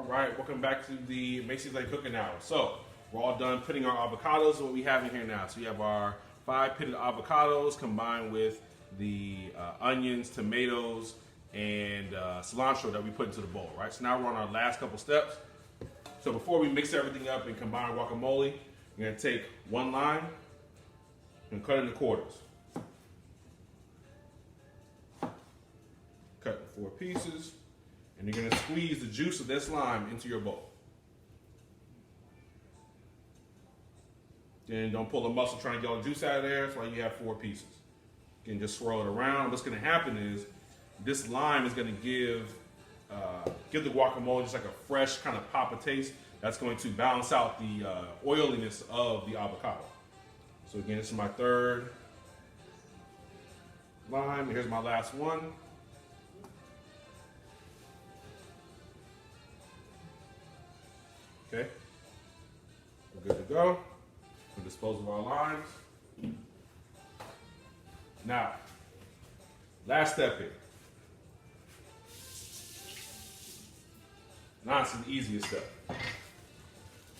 right, welcome back to the Macy's Late Cooking Hour. So, we're all done pitting our avocados. What we have in here now. So, we have our 5 pitted avocados combined with the onions, tomatoes, and cilantro that we put into the bowl, right? So, now we're on our last couple steps. So, before we mix everything up and combine guacamole, you're going to take one lime and cut it into quarters. Cut in 4 pieces. And you're going to squeeze the juice of this lime into your bowl. Then don't pull a muscle trying to get all the juice out of there. That's why you have 4 pieces. You can just swirl it around. What's going to happen is this lime is going to give the guacamole just like a fresh kind of pop of taste. That's going to balance out the oiliness of the avocado. So again, this is my 3rd lime. Here's my last one. Okay, we're good to go. We'll dispose of our limes. Now, last step here. Now it's the easiest step.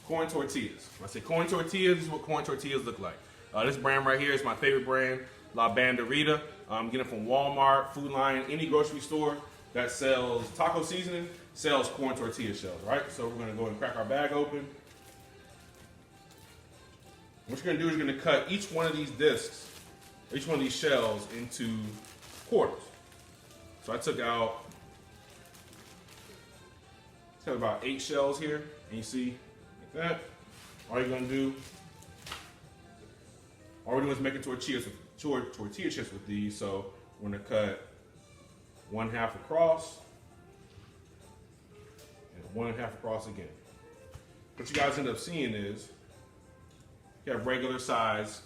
Corn tortillas. When I say corn tortillas, this is what corn tortillas look like. This brand right here is my favorite brand, La Banderita. I'm getting it from Walmart, Food Lion, any grocery store that sells taco seasoning sells corn tortilla shells, right? So we're gonna go and crack our bag open. What you're gonna do is you're gonna cut each one of these discs, each one of these shells into quarters. So I took out about 8 shells here, and you see like that. All we're doing is making tortilla chips with these. So we're gonna cut 1/2 across. 1/2 across again. What you guys end up seeing is you have regular size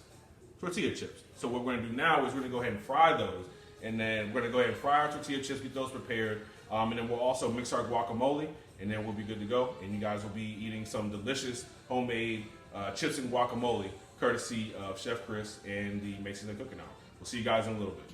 tortilla chips. So what we're gonna do now is we're gonna go ahead and fry those, and then we're gonna go ahead and fry our tortilla chips, get those prepared, and then we'll also mix our guacamole, and then we'll be good to go. And you guys will be eating some delicious homemade chips and guacamole, courtesy of Chef Chris and the Macy's Late Cooking Hour. We'll see you guys in a little bit.